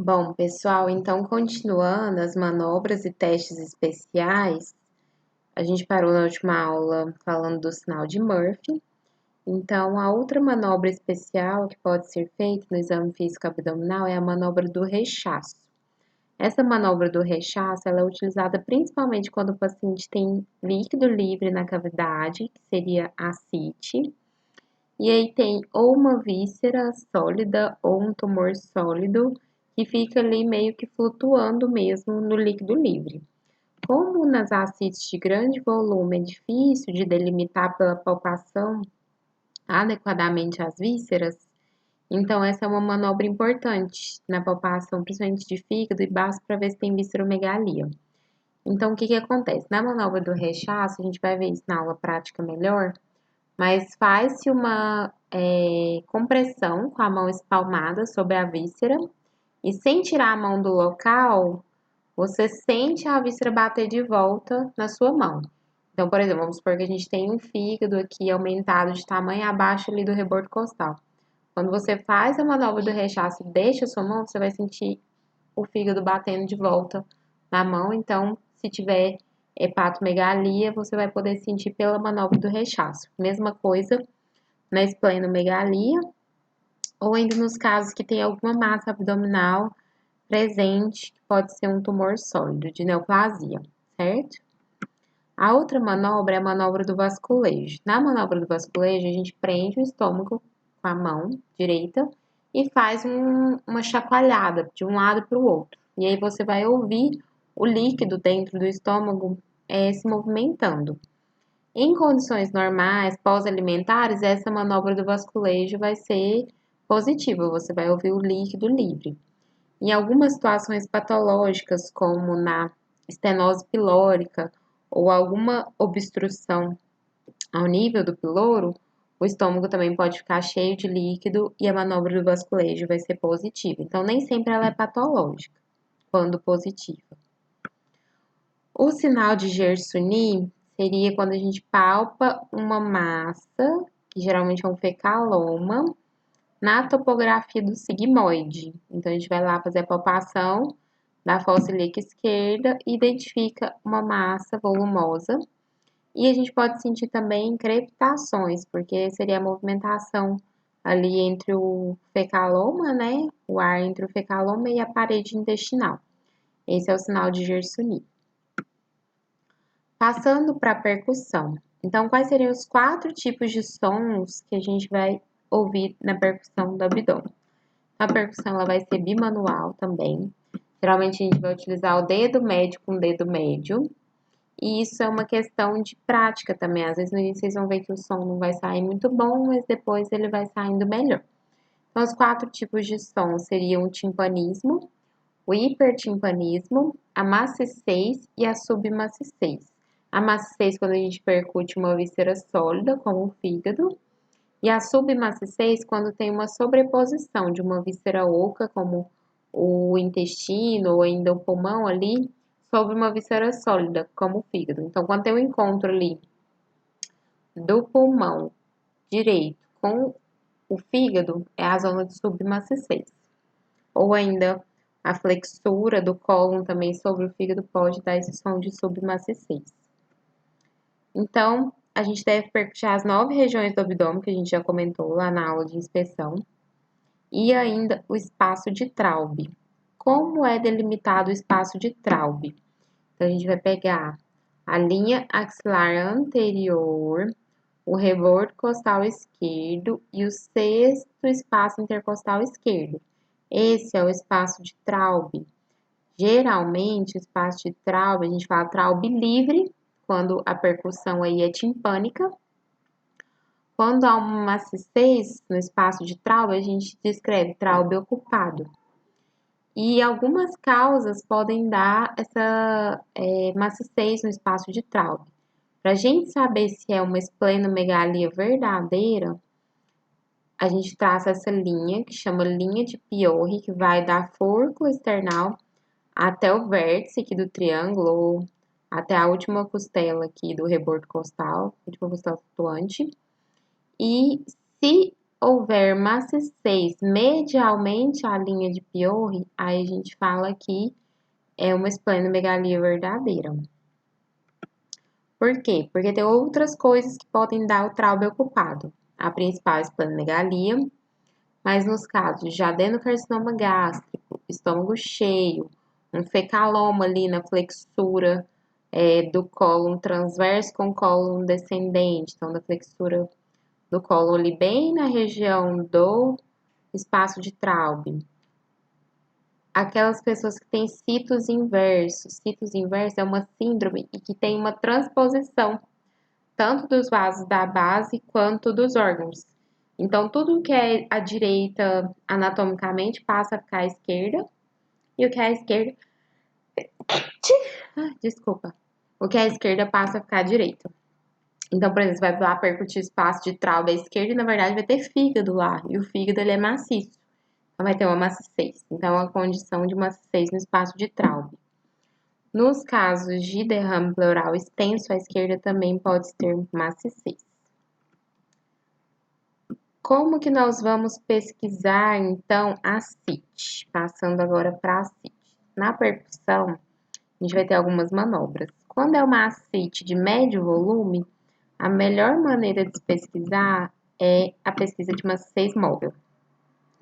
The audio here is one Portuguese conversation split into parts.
Bom, pessoal, então continuando as manobras e testes especiais, a gente parou na última aula falando do sinal de Murphy. Então, a outra manobra especial que pode ser feita no exame físico abdominal é a manobra do rechaço. Essa manobra do rechaço ela é utilizada principalmente quando o paciente tem líquido livre na cavidade, que seria a ascite, e aí tem ou uma víscera sólida ou um tumor sólido que fica ali meio que flutuando mesmo no líquido livre. Como nas ascites de grande volume é difícil de delimitar pela palpação adequadamente as vísceras, então essa é uma manobra importante na palpação, principalmente de fígado e baço, para ver se tem visceromegalia. Então, o que que acontece? Na manobra do rechaço, a gente vai ver isso na aula prática melhor, mas faz-se uma compressão com a mão espalmada sobre a víscera e sem tirar a mão do local, você sente a víscera bater de volta na sua mão. Então, por exemplo, vamos supor que a gente tem um fígado aqui aumentado de tamanho abaixo ali do rebordo costal. Quando você faz a manobra do rechaço e deixa a sua mão, você vai sentir o fígado batendo de volta na mão. Então, se tiver hepatomegalia, você vai poder sentir pela manobra do rechaço. Mesma coisa na esplenomegalia, ou ainda nos casos que tem alguma massa abdominal presente, que pode ser um tumor sólido de neoplasia, certo? A outra manobra é a manobra do vasculejo. Na manobra do vasculejo, a gente prende o estômago com a mão direita e faz uma chacoalhada de um lado para o outro. E aí você vai ouvir o líquido dentro do estômago se movimentando. Em condições normais, pós-alimentares, essa manobra do vasculejo vai ser positiva, você vai ouvir o líquido livre. Em algumas situações patológicas, como na estenose pilórica ou alguma obstrução ao nível do piloro, o estômago também pode ficar cheio de líquido e a manobra do vasculejo vai ser positiva. Então, nem sempre ela é patológica, quando positiva. O sinal de Gersony seria quando a gente palpa uma massa, que geralmente é um fecaloma, na topografia do sigmoide. Então, a gente vai lá fazer a palpação da fossa ilíaca esquerda e identifica uma massa volumosa. E a gente pode sentir também crepitações, porque seria a movimentação ali entre o fecaloma, né? O ar entre o fecaloma e a parede intestinal. Esse é o sinal de Gersony. Passando para a percussão. Então, quais seriam os 4 tipos de sons que a gente vai ouvir na percussão do abdômen? A percussão ela vai ser bimanual também. Geralmente a gente vai utilizar o dedo médio com o dedo médio. E isso é uma questão de prática também. Às vezes no início vocês vão ver que o som não vai sair muito bom, mas depois ele vai saindo melhor. Então, os 4 tipos de som seriam o timpanismo, o hipertimpanismo, a maciçez e a submaciçez. A maciçez quando a gente percute uma víscera sólida, como o fígado, e a submaciçez quando tem uma sobreposição de uma víscera oca, como o intestino ou ainda o pulmão ali, sobre uma víscera sólida, como o fígado. Então, quando tem um encontro ali do pulmão direito com o fígado, é a zona de submaciçez. Ou ainda a flexura do cólon também sobre o fígado pode dar esse som de submaciçez. Então, a gente deve percutir as 9 regiões do abdômen, que a gente já comentou lá na aula de inspeção, e ainda o espaço de Traube. Como é delimitado o espaço de Traube? Então, a gente vai pegar a linha axilar anterior, o rebordo costal esquerdo e o sexto espaço intercostal esquerdo. Esse é o espaço de Traube. Geralmente, o espaço de Traube, a gente fala Traube livre, quando a percussão aí é timpânica. Quando há uma maciçez no espaço de Traube, a gente descreve Traube ocupado. E algumas causas podem dar essa maciçez no espaço de Traube. Para a gente saber se é uma esplenomegalia verdadeira, a gente traça essa linha, que chama linha de Piorri, que vai da fúrcula external até o vértice aqui do triângulo, ou até a última costela aqui do rebordo costal, última costela flutuante. E se houver maciez medialmente à linha de Piorri, aí a gente fala que é uma esplenomegalia verdadeira. Por quê? Porque tem outras coisas que podem dar o traube ocupado. A principal é a esplenomegalia, mas nos casos de adenocarcinoma gástrico, estômago cheio, um fecaloma ali na flexura do cólon transverso com cólon descendente, então da flexura do cólon ali bem na região do espaço de Traube. Aquelas pessoas que têm citos inversos. Citos inversos é uma síndrome e que tem uma transposição tanto dos vasos da base quanto dos órgãos. Então, tudo que é à direita anatomicamente passa a ficar à esquerda e o que é à esquerda. Desculpa. O que é à esquerda passa a ficar à direita. Então, por exemplo, você vai lá percutir o espaço de Traube à esquerda e na verdade vai ter fígado lá. E o fígado ele é maciço. Então, vai ter uma maciez. Então, a condição de maciez no espaço de Traube. Nos casos de derrame pleural extenso, a esquerda também pode ter maciez. Como que nós vamos pesquisar, então, a CIT? Passando agora para a CIT. Na percussão, a gente vai ter algumas manobras. Quando é uma ascite de médio volume, a melhor maneira de se pesquisar é a pesquisa de maciez móvel.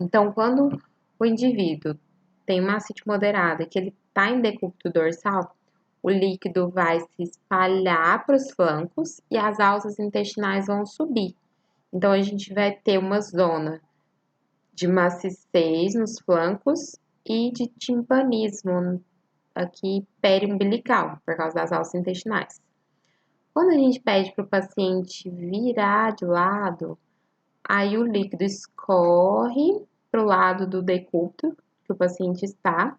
Então, quando o indivíduo tem uma ascite moderada, que ele está em decúbito dorsal, o líquido vai se espalhar para os flancos e as alças intestinais vão subir. Então, a gente vai ter uma zona de maciez nos flancos e de timpanismo aqui periumbilical, por causa das alças intestinais. Quando a gente pede para o paciente virar de lado, aí o líquido escorre para o lado do decúbito que o paciente está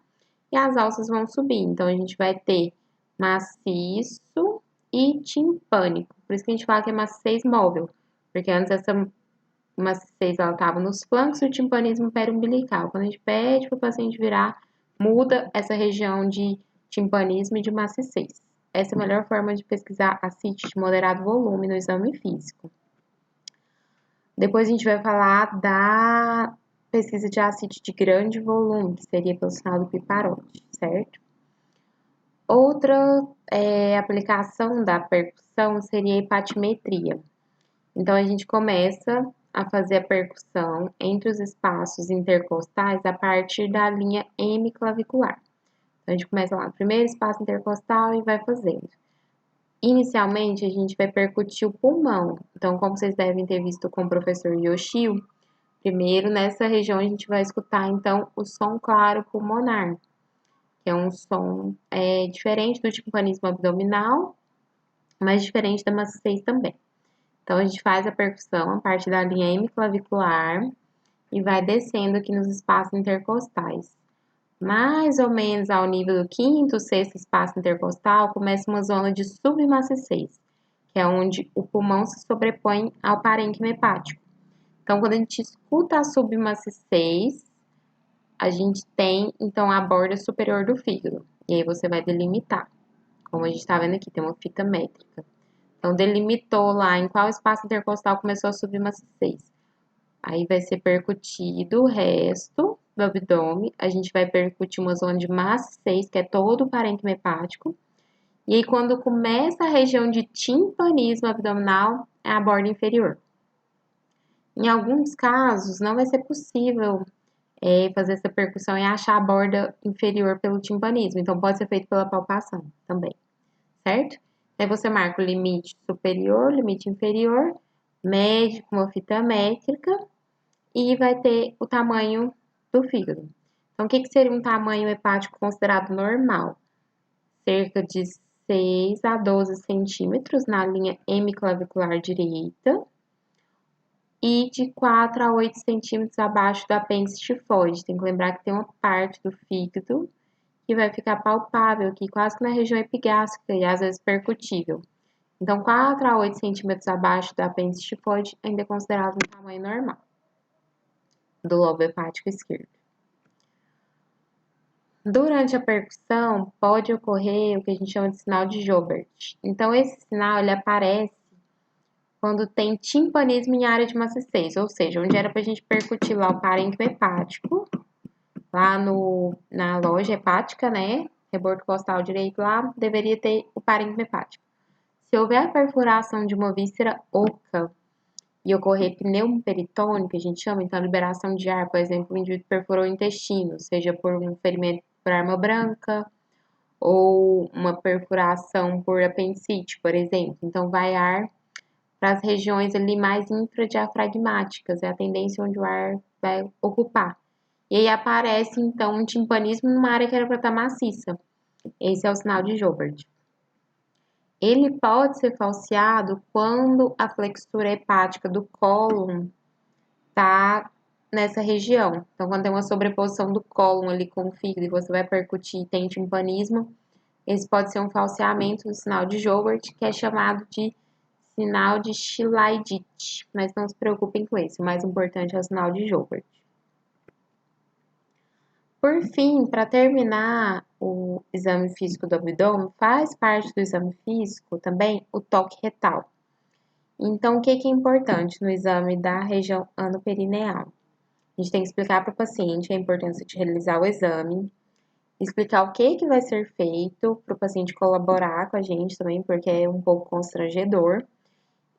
e as alças vão subir. Então, a gente vai ter maciço e timpânico. Por isso que a gente fala que é maciez móvel, porque antes essa maciez ela estava nos flancos e o timpanismo periumbilical. Quando a gente pede para o paciente virar, muda essa região de timpanismo e de maciez. Essa é a melhor forma de pesquisar ascite de moderado volume no exame físico. Depois a gente vai falar da pesquisa de ascite de grande volume, que seria pelo sinal do Piparote, certo? Outra aplicação da percussão seria a hepatimetria. Então, a gente começa a fazer a percussão entre os espaços intercostais a partir da linha hemiclavicular. Então, a gente começa lá no primeiro espaço intercostal e vai fazendo. Inicialmente, a gente vai percutir o pulmão. Então, como vocês devem ter visto com o professor Yoshio, primeiro nessa região a gente vai escutar, então, o som claro pulmonar, que é um som diferente do timpanismo abdominal, mas diferente da maciez também. Então, a gente faz a percussão a partir da linha hemiclavicular e vai descendo aqui nos espaços intercostais. Mais ou menos ao nível do quinto, sexto espaço intercostal, começa uma zona de submaciez, que é onde o pulmão se sobrepõe ao parênquima hepático. Então, quando a gente escuta a submaciez, a gente tem, então, a borda superior do fígado. E aí você vai delimitar. Como a gente está vendo aqui, tem uma fita métrica. Então, delimitou lá em qual espaço intercostal começou a subir maciez. Aí vai ser percutido o resto do abdômen. A gente vai percutir uma zona de maciez, que é todo o parênquima hepático. E aí, quando começa a região de timpanismo abdominal, é a borda inferior. Em alguns casos, não vai ser possível fazer essa percussão e achar a borda inferior pelo timpanismo. Então, pode ser feito pela palpação também, certo? Aí você marca o limite superior, limite inferior, mede com uma fita métrica e vai ter o tamanho do fígado. Então, o que seria um tamanho hepático considerado normal? Cerca de 6 a 12 centímetros na linha hemiclavicular direita e de 4 a 8 centímetros abaixo do apêndice tifoide. Tem que lembrar que tem uma parte do fígado que vai ficar palpável aqui, quase que na região epigástrica e às vezes percutível. Então, 4 a 8 centímetros abaixo do apêndice tifoide ainda é considerado um tamanho normal do lobo hepático esquerdo. Durante a percussão, pode ocorrer o que a gente chama de sinal de Joubert. Então, esse sinal ele aparece quando tem timpanismo em área de massa 6, ou seja, onde era pra gente percutir lá o parênquima hepático, lá na loja hepática, né? Rebordo costal direito lá, deveria ter o parênquima hepático. Se houver a perfuração de uma víscera oca e ocorrer pneumo peritônico, que a gente chama, então, liberação de ar, por exemplo, o indivíduo perfurou o intestino, seja por um ferimento por arma branca, ou uma perfuração por apendicite, por exemplo. Então, vai ar para as regiões ali mais infradiafragmáticas, é a tendência onde o ar vai ocupar. E aí aparece, então, um timpanismo numa área que era para estar maciça. Esse é o sinal de Joubert. Ele pode ser falseado quando a flexura hepática do cólon está nessa região. Então, quando tem uma sobreposição do cólon ali com o fígado e você vai percutir e tem timpanismo, esse pode ser um falseamento do sinal de Joubert, que é chamado de sinal de Chilaidite, mas não se preocupem com esse, o mais importante é o sinal de Joubert. Por fim, para terminar o exame físico do abdômen, faz parte do exame físico também o toque retal. Então, o que é importante no exame da região anoperineal? A gente tem que explicar para o paciente a importância de realizar o exame, explicar o que vai ser feito para o paciente colaborar com a gente também, porque é um pouco constrangedor.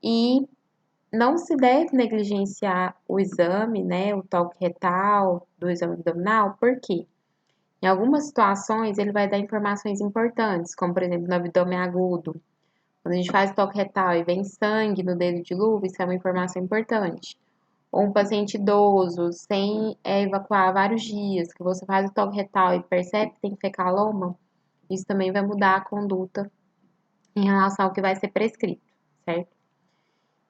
E não se deve negligenciar o exame, né, o toque retal do exame abdominal, porque em algumas situações ele vai dar informações importantes, como por exemplo no abdômen agudo. Quando a gente faz o toque retal e vem sangue no dedo de luva, isso é uma informação importante. Ou um paciente idoso, sem evacuar há vários dias, que você faz o toque retal e percebe que tem fecaloma, isso também vai mudar a conduta em relação ao que vai ser prescrito, certo?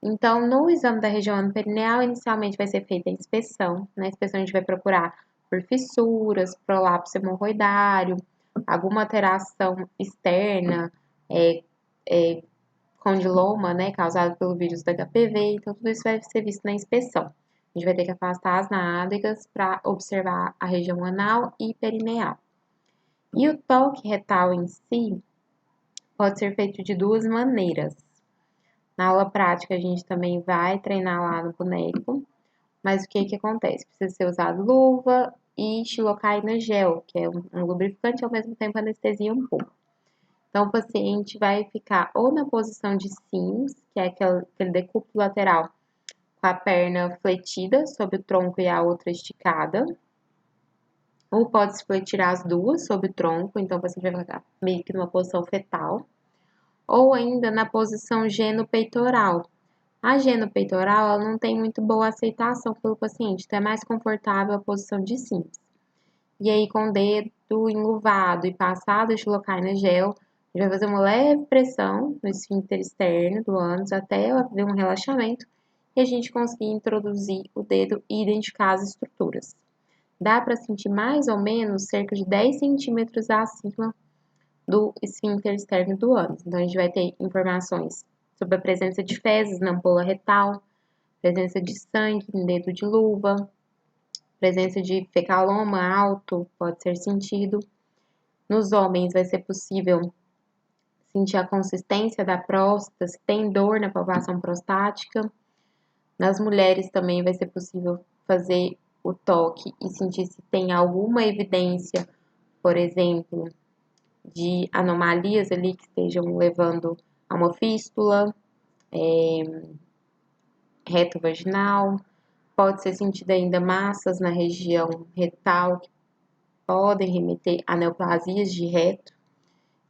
Então, no exame da região anoperineal, inicialmente vai ser feita a inspeção. Na inspeção, a gente vai procurar por fissuras, prolapso hemorroidário, alguma alteração externa, condiloma, né, causado pelo vírus do HPV. Então, tudo isso vai ser visto na inspeção. A gente vai ter que afastar as nádegas para observar a região anal e perineal. E o toque retal em si pode ser feito de duas maneiras. Na aula prática, a gente também vai treinar lá no boneco, mas o que acontece? Precisa ser usado luva e xilocaína gel, que é um lubrificante e ao mesmo tempo anestesia um pouco. Então, o paciente vai ficar ou na posição de Sims, que é aquele decúbito lateral, com a perna fletida sobre o tronco e a outra esticada, ou pode-se fletirar as duas sobre o tronco, então o paciente vai ficar meio que numa posição fetal, ou ainda na posição geno-peitoral. A geno-peitoral ela não tem muito boa aceitação pelo paciente, então é mais confortável a posição de Sims. E aí, com o dedo enluvado e passado a xilocaína gel, a gente vai fazer uma leve pressão no esfíncter externo do ânus até haver um relaxamento e a gente conseguir introduzir o dedo e identificar as estruturas. Dá para sentir mais ou menos cerca de 10 centímetros acima do esfíncter externo do ânus. Então, a gente vai ter informações sobre a presença de fezes na ampola retal, presença de sangue no dedo de luva, presença de fecaloma alto pode ser sentido. Nos homens vai ser possível sentir a consistência da próstata, se tem dor na palpação prostática. Nas mulheres também vai ser possível fazer o toque e sentir se tem alguma evidência, por exemplo, de anomalias ali que estejam levando a uma fístula, reto vaginal. Pode ser sentida ainda massas na região retal que podem remeter a neoplasias de reto.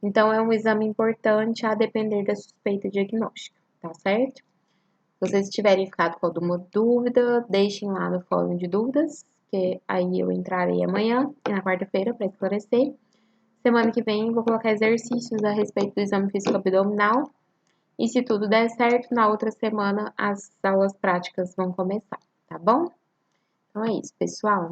Então, é um exame importante a depender da suspeita diagnóstica, tá certo? Se vocês tiverem ficado com alguma dúvida, deixem lá no fórum de dúvidas, que aí eu entrarei amanhã e na quarta-feira para esclarecer. Semana que vem vou colocar exercícios a respeito do exame físico abdominal. E se tudo der certo, na outra semana as aulas práticas vão começar, tá bom? Então é isso, pessoal.